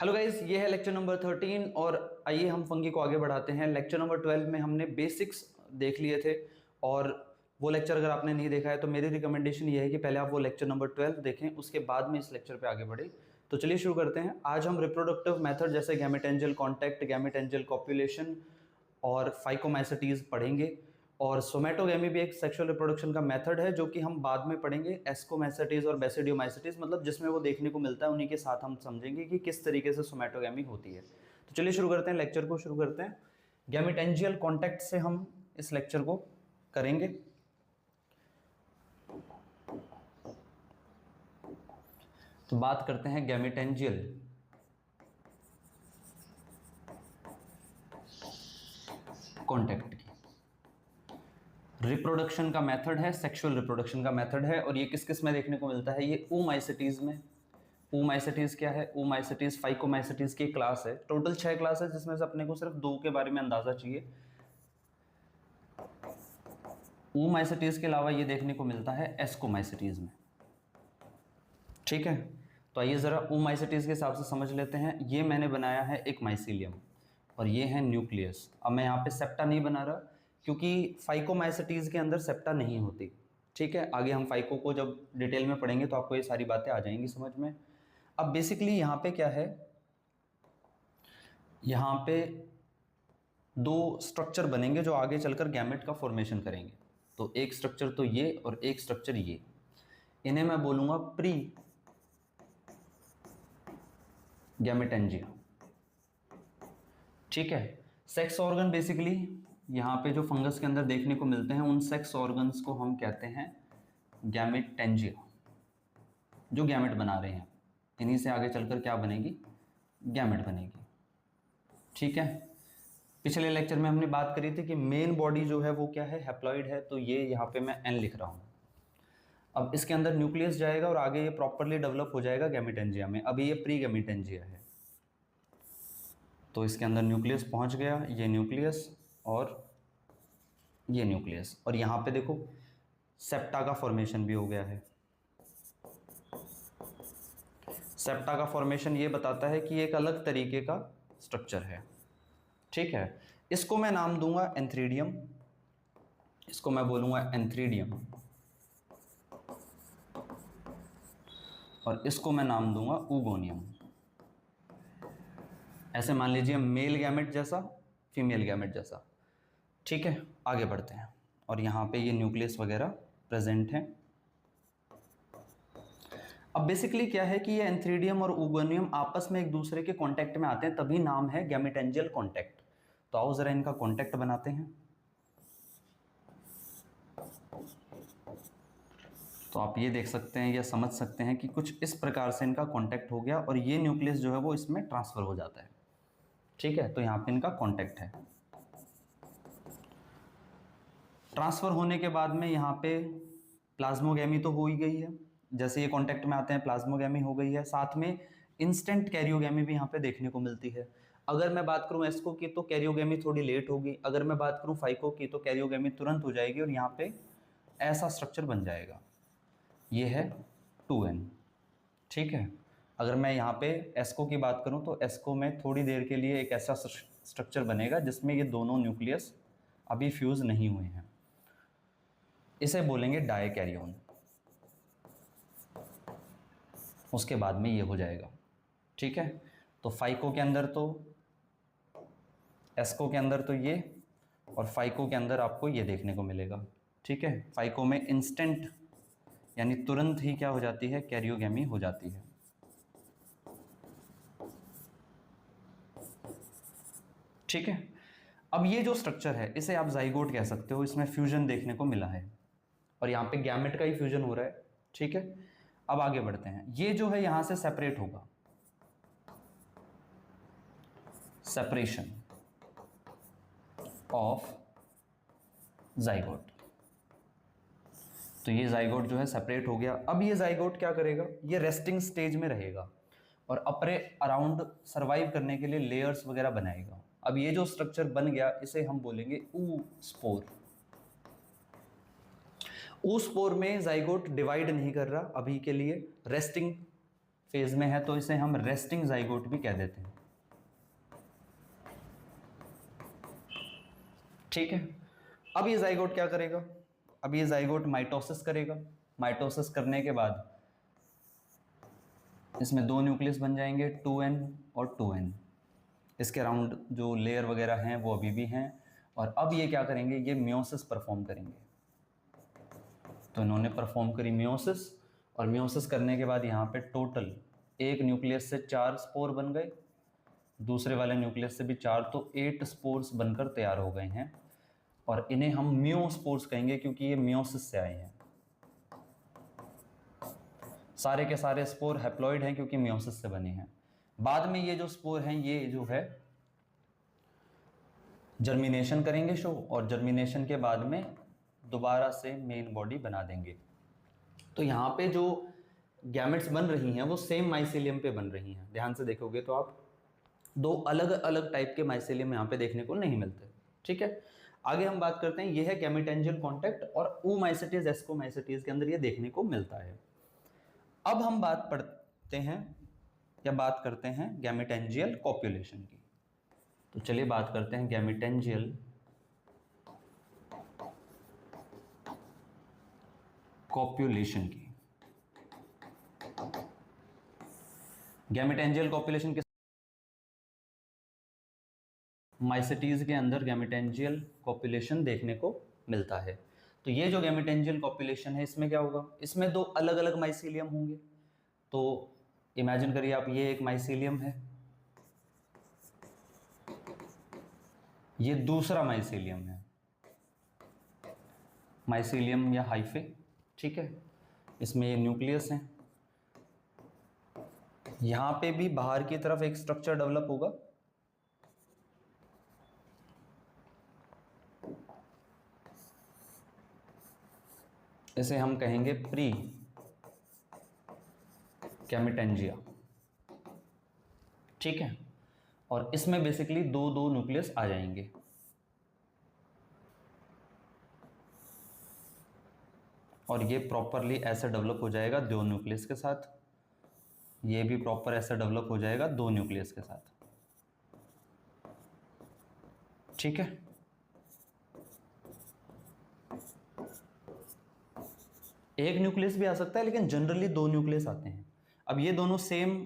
Hello guys, ये है lecture number 13 और आइए हम फंगी को आगे बढ़ाते हैं। लेक्चर नंबर 12 में हमने बेसिक्स देख लिए थे और वो लेक्चर अगर आपने नहीं देखा है तो मेरी रिकमेंडेशन ये है कि पहले आप वो लेक्चर नंबर 12 देखें, उसके बाद में इस लेक्चर पे आगे बढ़े। तो चलिए शुरू करते हैं। आज हम रिप्रोडक्टिव मेथड जैसे गैमेटेंजियल कॉन्टैक्ट, गैमेटेंजियल कॉपुलेशन और फाइकोमाइसेटीज पढ़ेंगे। और सोमैटोगैमी भी एक सेक्सुअल रिप्रोडक्शन का मेथड है जो कि हम बाद में पढ़ेंगे। एस्कोमाइसेटीज और बेसिडियोमाइसेटीज मतलब जिसमें वो देखने को मिलता है, उन्हीं के साथ हम समझेंगे कि किस तरीके से सोमैटोगैमी होती है। तो चलिए शुरू करते हैं, लेक्चर को शुरू करते हैं। गैमेटेंजियल कॉन्टैक्ट से हम इस लेक्चर को करेंगे। तो बात करते हैं गैमेटेंजियल कॉन्टैक्ट की। रिप्रोडक्शन का मेथड है, सेक्सुअल रिप्रोडक्शन का मेथड है और ये किस किस में देखने को मिलता है? ये oomacetes में। oomacetes क्या है? oomacetes फाइकोमाइसेटीज की क्लास है। टोटल 6 क्लास है जिसमें से अपने को सिर्फ 2 के बारे में अंदाजा चाहिए। oomacetes के अलावा ये देखने को मिलता है एस्कोमाइसेटीज में। ठीक है, तो आइए जरा oomacetes के हिसाब से समझ लेते हैं। ये मैंने बनाया है एक माइसीलियम और ये है न्यूक्लियस। अब मैं यहाँ पे सेप्टा नहीं बना रहा क्योंकि फाइकोमाइसेटीज के अंदर सेप्टा नहीं होती। ठीक है, आगे हम फाइको को जब डिटेल में पढ़ेंगे तो आपको ये सारी बातें आ जाएंगी समझ में। अब बेसिकली यहाँ पे क्या है, यहाँ पे 2 स्ट्रक्चर बनेंगे जो आगे चलकर गैमेट का फॉर्मेशन करेंगे। तो एक स्ट्रक्चर तो ये और एक स्ट्रक्चर ये, इन्हें मैं बोलूंगा प्री गैमेटेंजिया। ठीक है, सेक्स ऑर्गन बेसिकली यहाँ पे जो फंगस के अंदर देखने को मिलते हैं उन सेक्स ऑर्गन्स को हम कहते हैं गैमेटेंजिया, जो गैमेट बना रहे हैं। इन्हीं से आगे चलकर क्या बनेगी? गैमेट बनेगी। ठीक है, पिछले लेक्चर में हमने बात करी थी कि मेन बॉडी जो है वो क्या है? हैप्लॉइड है। तो ये यहाँ पे मैं एन लिख रहा हूँ। अब इसके अंदर न्यूक्लियस जाएगा और आगे ये प्रॉपरली डेवलप हो जाएगा गैमेटेंजिया में। अभी ये प्री गैमेटेंजिया है तो इसके अंदर न्यूक्लियस पहुंच गया, ये न्यूक्लियस और ये न्यूक्लियस, और यहाँ पे देखो सेप्टा का फॉर्मेशन भी हो गया है। सेप्टा का फॉर्मेशन ये बताता है कि एक अलग तरीके का स्ट्रक्चर है। ठीक है, इसको मैं नाम दूंगा एंथ्रीडियम, इसको मैं बोलूंगा एंथ्रीडियम और इसको मैं नाम दूंगा ऊगोनियम। ऐसे मान लीजिए मेल गैमेट जैसा, फीमेल गैमेट जैसा। ठीक है, आगे बढ़ते हैं। और यहाँ पे ये न्यूक्लियस वगैरह प्रेजेंट हैं। अब बेसिकली क्या है कि ये एंथ्रीडियम और ऊगोनियम आपस में एक दूसरे के कांटेक्ट में आते हैं, तभी नाम है गैमेटेंजियल कांटेक्ट। तो आओ जरा इनका कांटेक्ट बनाते हैं। तो आप ये देख सकते हैं या समझ सकते हैं कि कुछ इस प्रकार से इनका कांटेक्ट हो गया और ये न्यूक्लियस जो है वो इसमें ट्रांसफर हो जाता है। ठीक है, तो यहाँ पे इनका कांटेक्ट है। ट्रांसफर होने के बाद में यहाँ पे प्लाज्मोगैमी तो हो ही गई है, जैसे ये कांटेक्ट में आते हैं प्लाज्मोगैमी हो गई है। साथ में इंस्टेंट कैरियोगैमी भी यहाँ पे देखने को मिलती है। अगर मैं बात करूँ एस्को की तो कैरियोगैमी थोड़ी लेट होगी, अगर मैं बात करूँ फाइको की तो कैरियोगैमी तुरंत हो जाएगी और यहाँ पे ऐसा स्ट्रक्चर बन जाएगा। ये है 2n। ठीक है, अगर मैं यहाँ पे एस्को की बात करूँ तो एस्को में थोड़ी देर के लिए एक ऐसा स्ट्रक्चर बनेगा जिसमें ये दोनों न्यूक्लियस अभी फ्यूज नहीं हुए हैं, इसे बोलेंगे डाइकैरियोन। उसके बाद में ये हो जाएगा। ठीक है, तो फाइको के अंदर तो, एस्को के अंदर तो ये, और फाइको के अंदर आपको ये देखने को मिलेगा। ठीक है, फाइको में इंस्टेंट यानी तुरंत ही क्या हो जाती है? कैरियोगैमी हो जाती है। ठीक है, अब ये जो स्ट्रक्चर है इसे आप जाइगोट कह सकते हो, इसमें फ्यूजन देखने को मिला है और यहाँ पे गैमेट का ही फ्यूजन हो रहा है। ठीक है, अब आगे बढ़ते हैं। ये जो है यहां से सेपरेट होगा, सेपरेशन ऑफ जाइगोट। तो ये जाइगोट जो है सेपरेट हो गया। अब ये जाइगोट क्या करेगा? ये रेस्टिंग स्टेज में रहेगा और अपने अराउंड सरवाइव करने के लिए लेयर्स वगैरह बनाएगा। अब ये जो स्ट्रक्चर बन गया इसे हम बोलेंगे oospore। oospore में जाइगोट डिवाइड नहीं कर रहा अभी के लिए, रेस्टिंग फेज में है तो इसे हम रेस्टिंग जाइगोट भी कह देते हैं। ठीक है, अब ये जाइगोट क्या करेगा, अब ये जाइगोट माइटोसिस करेगा। माइटोसिस करने के बाद इसमें दो न्यूक्लियस बन जाएंगे, 2n और 2n। इसके अराउंड जो लेयर वगैरह हैं वो अभी भी हैं। और अब ये क्या करेंगे, ये मियोसिस परफॉर्म करेंगे। तो इन्होंने परफॉर्म करी मियोसिस, और मियोसिस करने के बाद यहाँ पे टोटल एक न्यूक्लियस से 4 स्पोर बन गए, दूसरे वाले न्यूक्लियस से भी 4, तो 8 स्पोर्स बनकर तैयार हो गए हैं। और इन्हें हम मियोस्पोर्स कहेंगे क्योंकि ये मियोसिस से आए हैं। सारे के सारे स्पोर हैप्लॉइड हैं क्योंकि मियोसिस से बने हैं। बाद में ये जो स्पोर हैं ये जो है जर्मिनेशन करेंगे शो, और जर्मिनेशन के बाद में दोबारा से मेन बॉडी बना देंगे। तो यहाँ पे जो गैमेट्स बन रही हैं वो सेम माइसेलियम पे बन रही हैं। ध्यान से देखोगे तो आप दो अलग अलग टाइप के माइसेलियम यहाँ पे देखने को नहीं मिलते। ठीक है, आगे हम बात करते हैं, ये है गैमेटेंजियल कॉन्टैक्ट, और oomacetes एस्कोमाइसेटेस के अंदर ये देखने को मिलता है। अब हम बात पढ़ते हैं या बात करते हैं गैमेटेंजियल कॉप्युलेशन की। तो चलिए बात करते हैं गैमेटेंजियल कॉप्युलेशन की। गैमेटेंजियल कॉप्युलेशन के माइसेटीज के अंदर गैमेटेंजियल कॉप्युलेशन देखने को मिलता है। तो ये जो गैमेटेंजियल कॉप्युलेशन है इसमें क्या होगा, इसमें दो अलग अलग माइसीलियम होंगे। तो इमेजिन करिए आप, ये एक माइसीलियम है, ये दूसरा माइसीलियम है, माइसीलियम या हाइफे। ठीक है, इसमें ये न्यूक्लियस है, यहां पे भी बाहर की तरफ एक स्ट्रक्चर डेवलप होगा, इसे हम कहेंगे प्री गैमेटेंजिया। ठीक है, और इसमें बेसिकली दो दो न्यूक्लियस आ जाएंगे। और ये प्रॉपरली ऐसे डेवलप हो जाएगा दो न्यूक्लियस के साथ, ये भी प्रॉपर ऐसे डेवलप हो जाएगा दो न्यूक्लियस के साथ। ठीक है, एक न्यूक्लियस भी आ सकता है लेकिन जनरली दो न्यूक्लियस आते हैं। अब ये दोनों सेम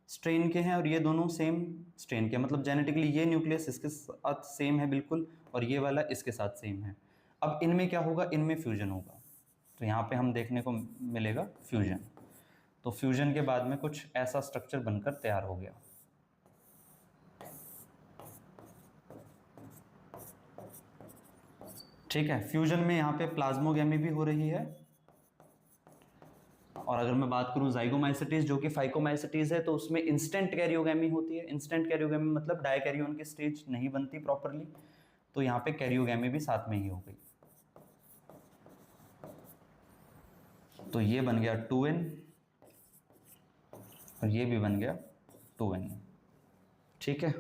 स्ट्रेन के हैं और ये दोनों सेम स्ट्रेन के, मतलब जेनेटिकली ये न्यूक्लियस इसके साथ सेम है बिल्कुल, और ये वाला इसके साथ सेम है। अब इनमें क्या होगा, इनमें फ्यूजन होगा। तो यहाँ पे हम देखने को मिलेगा फ्यूजन। तो फ्यूजन के बाद में कुछ ऐसा स्ट्रक्चर बनकर तैयार हो गया। ठीक है, फ्यूजन में यहाँ पे प्लाज्मोगेमी भी हो रही है। और अगर मैं बात करूं जाइगोमाइसेटीज जो कि फाइकोमाइसेटीज है, तो उसमें इंस्टेंट कैरियोगेमी होती है। इंस्टेंट कैरियोगेमी मतलब डायकैरियोन की स्टेज नहीं बनती प्रॉपरली, तो यहाँ पे कैरियोगेमी भी साथ में ही हो गई। तो ये बन गया 2n और ये भी बन गया 2n। ठीक है,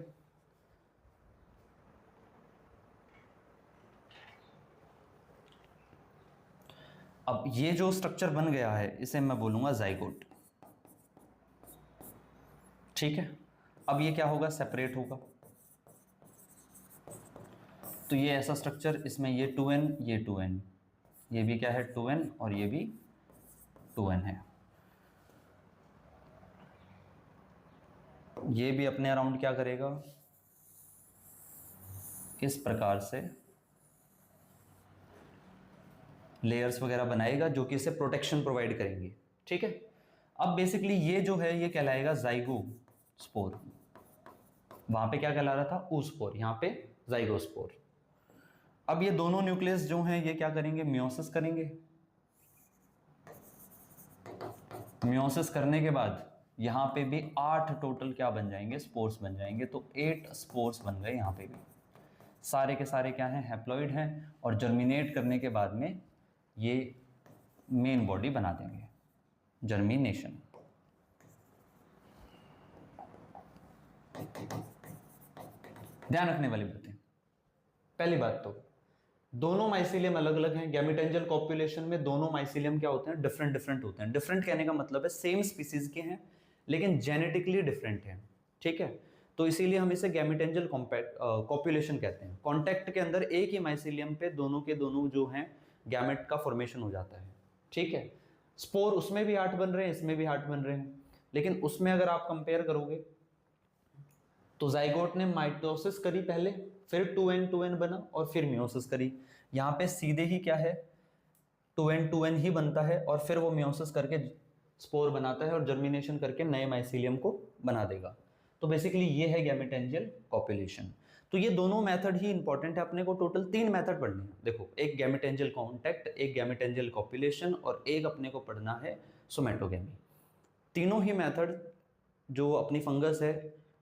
अब ये जो स्ट्रक्चर बन गया है इसे मैं बोलूंगा जाइगोट। ठीक है, अब ये क्या होगा, सेपरेट होगा। तो ये ऐसा स्ट्रक्चर, इसमें ये 2n, ये 2n, ये भी क्या है 2n और ये भी 2n है। ये भी अपने अराउंड क्या करेगा, इस प्रकार से लेयर्स वगैरह बनाएगा जो कि इसे प्रोटेक्शन प्रोवाइड करेंगे। ठीक है, अब बेसिकली ये जो है ये कहलाएगा जाइगोस्पोर। वहां पे क्या कहला रहा था, oospore, यहाँ पे जाइगोस्पोर। अब ये दोनों न्यूक्लियस जो हैं ये क्या करेंगे, मियोसिस करेंगे। मियोसिस करने के बाद यहाँ पे भी 8 टोटल क्या बन जाएंगे, स्पोर्स बन जाएंगे। तो 8 स्पोर्स बन गए यहाँ पे भी, सारे के सारे क्या हैं, हैप्लॉइड हैं। और जर्मिनेट करने के बाद में ये मेन बॉडी बना देंगे, जर्मिनेशन। ध्यान रखने वाली बातें, पहली बात तो दोनों माइसीलियम अलग अलग हैं। गैमेटेंजियल कॉप्युलेशन में दोनों माइसीलियम क्या होते हैं, डिफरेंट डिफरेंट होते हैं। डिफरेंट कहने का मतलब है सेम स्पीसीज के हैं लेकिन जेनेटिकली डिफरेंट है, ठीक है। तो इसीलिए हम इसे गैमेटेंजियल कॉपुलेशन कहते हैं। कॉन्टैक्ट के अंदर एक ही माइसीलियम पे दोनों के दोनों जो हैं गैमेट का फॉर्मेशन हो जाता है, ठीक है। स्पोर उसमें भी 8 बन रहे हैं, इसमें भी 8 बन रहे हैं, लेकिन उसमें अगर आप कंपेयर करोगे तो जाइगोट ने माइटोसिस करी पहले, फिर 2n बना और फिर मियोसिस करी। यहाँ पे सीधे ही क्या है, 2n ही बनता है और फिर वो मियोसिस करके स्पोर बनाता है और जर्मिनेशन करके नए माइसीलियम को बना देगा। तो बेसिकली ये है गैमेटेंजियल कॉपुलेशन। तो ये दोनों मेथड ही इंपॉर्टेंट है, अपने को टोटल 3 मेथड पढ़ने हैं। देखो, एक गैमेटेंजियल कॉन्टैक्ट, एक गैमेटेंजियल कॉपुलेशन और एक अपने को पढ़ना है सोमेटोगेमी। तीनों ही मेथड जो अपनी फंगस है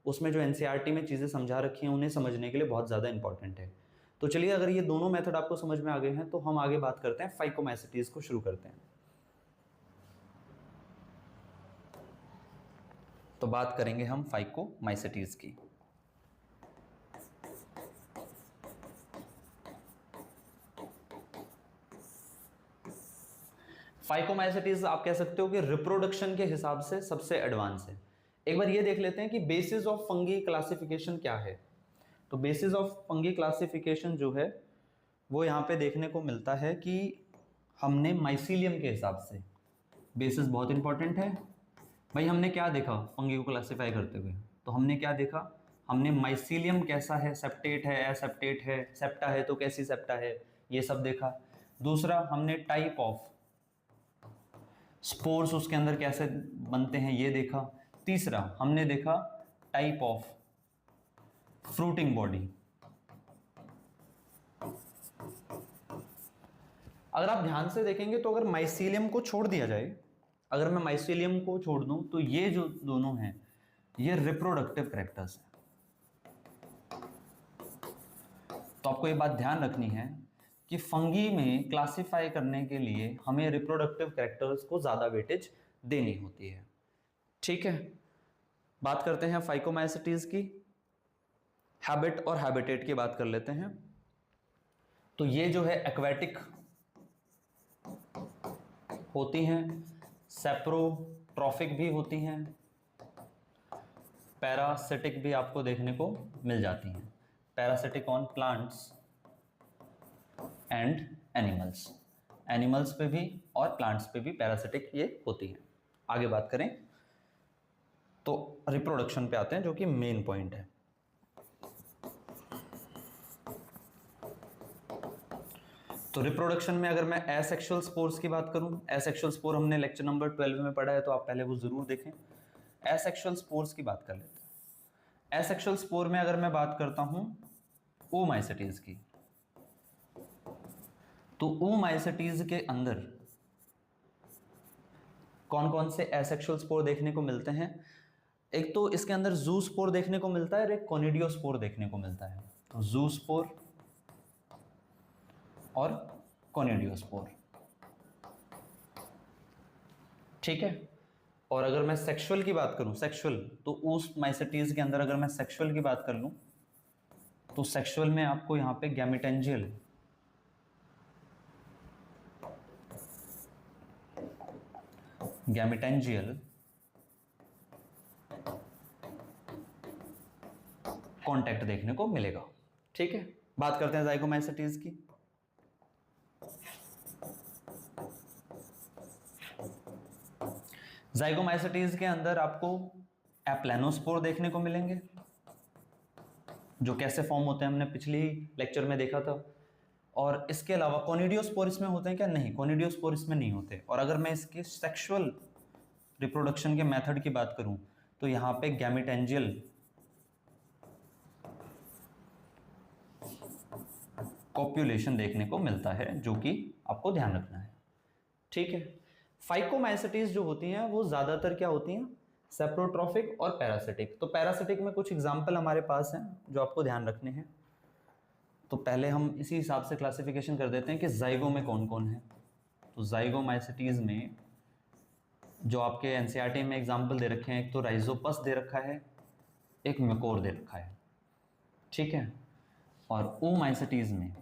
उसमें जो एनसीईआरटी में चीज़ें समझा रखी हैं उन्हें समझने के लिए बहुत ज़्यादा इंपॉर्टेंट है। तो चलिए, अगर ये दोनों मेथड आपको समझ में आ गए हैं तो हम आगे बात करते हैं, फाइकोमाइसिटीज को शुरू करते हैं। तो बात करेंगे हम फाइकोमाइसिटीज की। फाइकोमाइसिटीज आप कह सकते हो कि रिप्रोडक्शन के हिसाब से सबसे एडवांस है। एक बार ये देख लेते हैं कि बेसिस ऑफ फंगी क्लासिफिकेशन क्या है। तो बेसिस ऑफ फंगी क्लासिफिकेशन जो है वो यहाँ पे देखने को मिलता है कि हमने माइसीलियम के हिसाब से, बेसिस बहुत इंपॉर्टेंट है भाई। हमने क्या देखा फंगी को क्लासिफाई करते हुए, तो हमने क्या देखा, हमने माइसीलियम कैसा है, सेप्टेट है, एसेप्टेट है, सेप्टा है तो कैसी सेप्टा है, ये सब देखा। दूसरा, हमने टाइप ऑफ स्पोर्स उसके अंदर कैसे बनते हैं ये देखा। तीसरा, हमने देखा टाइप ऑफ फ्रूटिंग बॉडी। अगर आप ध्यान से देखेंगे तो अगर माइसीलियम को छोड़ दिया जाए, अगर मैं माइसीलियम को छोड़ दूं तो ये जो दोनों हैं ये रिप्रोडक्टिव कैरेक्टर्स हैं। तो आपको ये बात ध्यान रखनी है कि फंगी में क्लासिफाई करने के लिए हमें रिप्रोडक्टिव कैरेक्टर्स को ज़्यादा वेटेज देनी होती है, ठीक है। बात करते हैं फाइकोमाइसिटीज की। हैबिट और हैबिटेट की बात कर लेते हैं। तो ये जो है एक्वेटिक होती हैं, सेप्रोट्रॉफिक भी होती हैं, पैरासिटिक भी आपको देखने को मिल जाती हैं। Parasitic on plants and animals, animals पे भी और प्लांट्स पे भी पैरासिटिक ये होती हैं। आगे बात करें तो रिप्रोडक्शन पे आते हैं जो कि मेन पॉइंट है। तो रिप्रोडक्शन में अगर मैं एसेक्सुअल स्पोर्स की बात करूं, एसेक्सुअल स्पोर हमने लेक्चर नंबर 12 में पढ़ा है, तो आप पहले वो जरूर देखें। एसेक्सुअल स्पोर्स की बात कर लेते हैं। एसेक्सुअल स्पोर में अगर मैं बात करता हूं ओमाइसिटीज की, तो ओमाइसिटीज के अंदर कौन कौन से एसेक्सुअल स्पोर देखने को मिलते हैं। एक तो इसके अंदर जू स्पोर देखने को मिलता है और एक कोनिडियो स्पोर देखने को मिलता है। तो जू स्पोर और कोनिडियो स्पोर, ठीक है। और अगर मैं सेक्सुअल की बात करूं, सेक्सुअल, तो उस माइसिटीज के अंदर अगर मैं सेक्सुअल की बात कर लूं तो सेक्सुअल में आपको यहां पे गैमेटेंजियल कॉन्टैक्ट देखने को मिलेगा, ठीक है। बात करते हैं जाइगोमाइसिटीज की। जाइगोमाइसिटीज के अंदर आपको एप्लेनोस्पोर देखने को मिलेंगे, जो कैसे फॉर्म होते हैं हमने पिछली लेक्चर में देखा था। और इसके अलावा कोनिडियोस्पोर इसमें होते हैं क्या? नहीं, कोनिडियोस्पोर इसमें नहीं होते। और अगर मैं इसके सेक्सुअल रिप्रोडक्शन के मेथड की बात करूं तो यहां पे गैमेटेंजियल कॉप्युलेशन देखने को मिलता है, जो कि आपको ध्यान रखना है, ठीक है। फाइकोमाइसिटीज जो होती हैं वो ज्यादातर क्या होती हैं? सेप्रोट्रॉफिक और पैरासिटिक। तो पैरासिटिक में कुछ एग्जाम्पल हमारे पास हैं जो आपको ध्यान रखने हैं। तो पहले हम इसी हिसाब से क्लासिफिकेशन कर देते हैं कि जाइगो में कौन कौन है। तो जाइगोमाइसिटीज में जो आपके एनसीईआरटी में एग्जाम्पल दे रखे हैं, एक तो राइजोपस दे रखा है, एक मैकोर दे रखा है, ठीक है। और ओमाइसिटीज में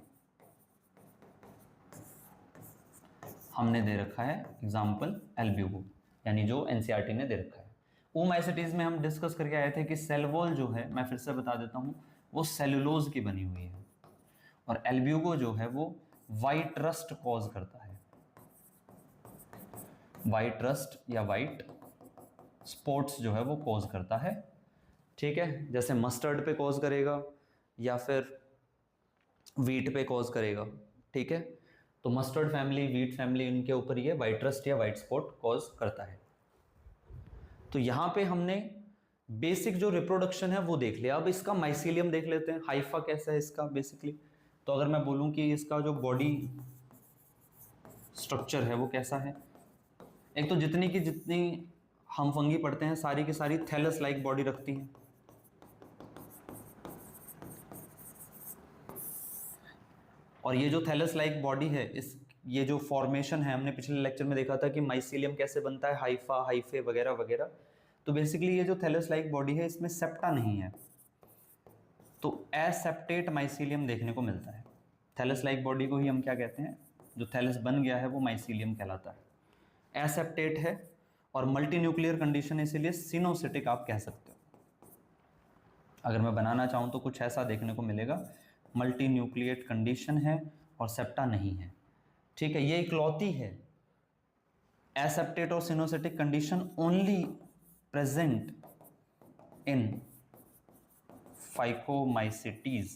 हमने दे रखा है एग्जाम्पल एल्ब्यूगो, यानी जो एनसीईआरटी ने दे रखा है। ओमाइसिटीज में हम डिस्कस करके आए थे कि सेल वॉल जो है, मैं फिर से बता देता हूँ, वो सेलुलोज की बनी हुई है, और एल्ब्यूगो जो है वो वाइट रस्ट कॉज करता है, वाइट रस्ट या वाइट स्पॉट्स जो है वो कॉज करता है। ठीक है, जैसे मस्टर्ड पे कॉज करेगा या फिर वीट पे कॉज करेगा। ठीक है, तो मस्टर्ड फैमिली, वीट फैमिली, इनके ऊपर ये वाइट रस्ट या वाइट स्पॉट कॉज करता है। तो यहां पे हमने बेसिक जो रिप्रोडक्शन है वो देख लिया। अब इसका माइसीलियम देख लेते हैं, हाइफा कैसा है इसका बेसिकली। तो अगर मैं बोलूं कि इसका जो बॉडी स्ट्रक्चर है वो कैसा है, एक तो जितनी हम फंगी पढ़ते हैं सारी की सारी थैलस लाइक बॉडी रखती हैं। और ये जो थैलस लाइक बॉडी है, ये जो फॉर्मेशन है, हमने पिछले लेक्चर में देखा था कि माइसीलियम कैसे बनता है, हाइफा, हाइफे वगैरह वगैरह। तो बेसिकली ये जो थैलस लाइक बॉडी है इसमें सेप्टा नहीं है, तो एसेप्टेट माइसीलियम देखने को मिलता है। थैलस लाइक बॉडी को ही हम क्या कहते हैं, जो थैलस बन गया है वो माइसीलियम कहलाता है। एसेप्टेट है और मल्टी न्यूक्लियर कंडीशन है, इसीलिए सिनोसिटिक आप कह सकते हो। अगर मैं बनाना चाहूँ तो कुछ ऐसा देखने को मिलेगा, मल्टी न्यूक्लिएट कंडीशन है और सेप्टा नहीं है। ठीक है, ये इकलौती है एसेप्टेट और coenocytic condition only present in phycomycetes.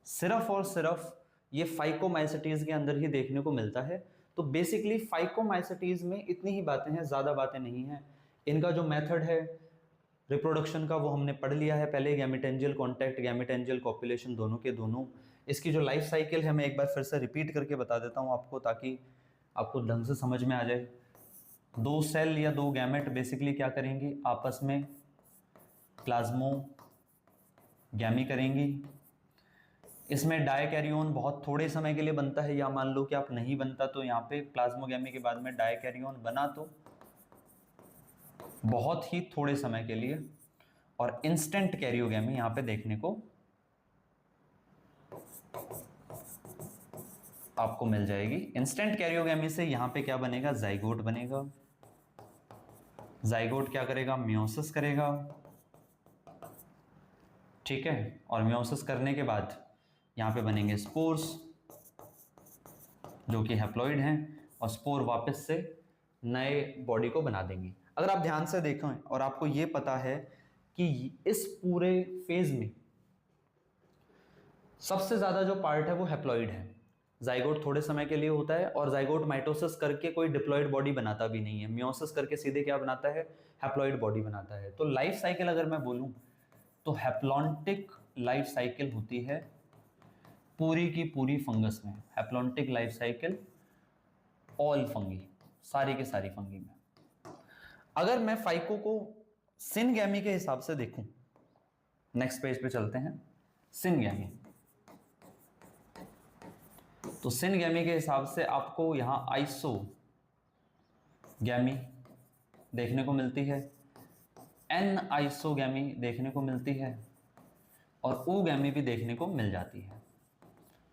सिर्फ और सिर्फ ये फाइकोमाइसिटीज के अंदर ही देखने को मिलता है। तो बेसिकली फाइकोमाइसिटीज में इतनी ही बातें हैं, ज़्यादा बातें नहीं हैं। इनका जो मेथड है रिप्रोडक्शन का वो हमने पढ़ लिया है पहले, गैमेटेंजियल कॉन्टैक्ट, गैमेटेंजियल कॉपुलेशन, दोनों के दोनों। इसकी जो लाइफ साइकिल है मैं एक बार फिर से रिपीट करके बता देता हूँ आपको, ताकि आपको ढंग से समझ में आ जाए। दो सेल या दो गैमेट बेसिकली क्या करेंगी, आपस में प्लाज्मोगैमी करेंगी। इसमें डायकैरियोन बहुत थोड़े समय के लिए बनता है, या मान लो कि आप नहीं बनता, तो यहाँ पे प्लाज्मोगैमी के बाद में डायकैरियोन बना तो बहुत ही थोड़े समय के लिए, और इंस्टेंट कैरियोगैमी यहाँ पे देखने को आपको मिल जाएगी। इंस्टेंट कैरियोगैमी से यहाँ पे क्या बनेगा, जाइगोट बनेगा। जाइगोट क्या करेगा, मियोसिस करेगा। ठीक है, और मियोसिस करने के बाद यहाँ पे बनेंगे स्पोर्स, जो कि हैप्लॉइड हैं, और स्पोर वापस से नए बॉडी को बना देंगी। अगर आप ध्यान से देखें और आपको ये पता है कि इस पूरे फेज में सबसे ज्यादा जो पार्ट है वो हैप्लॉइड है। जाइगोट थोड़े समय के लिए होता है, और जाइगोट माइटोसिस करके कोई डिप्लॉइड बॉडी बनाता भी नहीं है। मियोसिस करके सीधे क्या बनाता है, हैप्लॉइड बॉडी बनाता है। तो लाइफ साइकिल अगर मैं बोलूं तो हैप्लॉन्टिक लाइफ साइकिल होती है पूरी की पूरी फंगस में। Haplontic life cycle all fungi, सारी के सारी फंगी में। अगर मैं फाइको को सिनगैमी के हिसाब से देखूं, नेक्स्ट पेज पे चलते हैं, सिनगैमी। तो सिनगैमी के हिसाब से आपको यहां आइसोगैमी देखने को मिलती है, एन आइसोगैमी देखने को मिलती है, और ओगैमी भी देखने को मिल जाती है।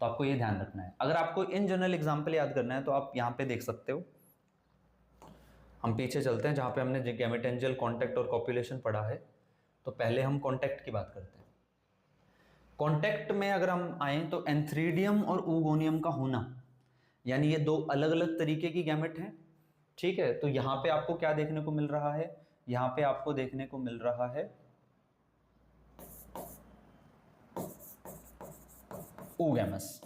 तो आपको ये ध्यान रखना है। अगर आपको इन जनरल एग्जाम्पल याद करना है तो आप यहां पे देख सकते हो। हम पीछे चलते हैं जहां पे हमने गैमेटेंजियल कॉन्टैक्ट और कॉपुलेशन पढ़ा है। तो पहले हम कॉन्टैक्ट की बात करते हैं। कॉन्टैक्ट में अगर हम आए तो एंथ्रीडियम और ओगोनियम का होना, यानी ये दो अलग अलग तरीके की गैमेट हैं। ठीक है, तो यहां पे आपको क्या देखने को मिल रहा है, यहां पे आपको देखने को मिल रहा है ओगैमस।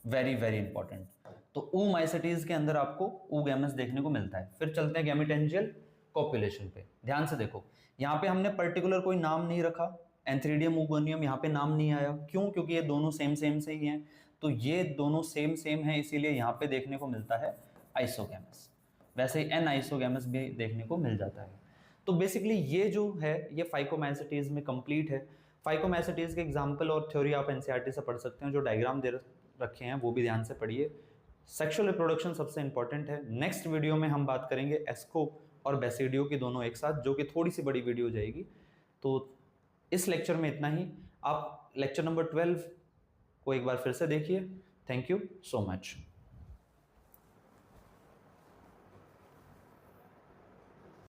Very very important. तो ओमाइसिटीज के अंदर आपको ओगैमस देखने को मिलता है। फिर चलते हैं गैमेटेंजियल कॉपुलेशन पे। ध्यान से देखो, यहां पे हमने पर्टिकुलर कोई नाम नहीं रखा, एंथ्रीडियम ओगोनियम यहाँ पे नाम नहीं आया। क्यों? क्योंकि ये दोनों सेम सेम से ही हैं। तो ये दोनों सेम सेम है, इसीलिए यहाँ पे देखने को मिलता है आइसोगैमस। वैसे ही एन आइसोगैमस भी देखने को मिल जाता है। तो बेसिकली ये जो है ये फाइकोमाइसिटीज में कंप्लीट है। फाइकोमाइसिटीज के एग्जाम्पल और थ्योरी आप एनसीईआरटी से पढ़ सकते हैं, जो डायग्राम दे रखे हैं वो भी ध्यान से पढ़िए। सेक्सुअल रिप्रोडक्शन सबसे इंपॉर्टेंट है। नेक्स्ट वीडियो में हम बात करेंगे एस्को और बेसिडियो की दोनों एक साथ, जो कि थोड़ी सी बड़ी वीडियो हो जाएगी। तो इस लेक्चर में इतना ही। आप लेक्चर नंबर 12 को एक बार फिर से देखिए। Thank you so much.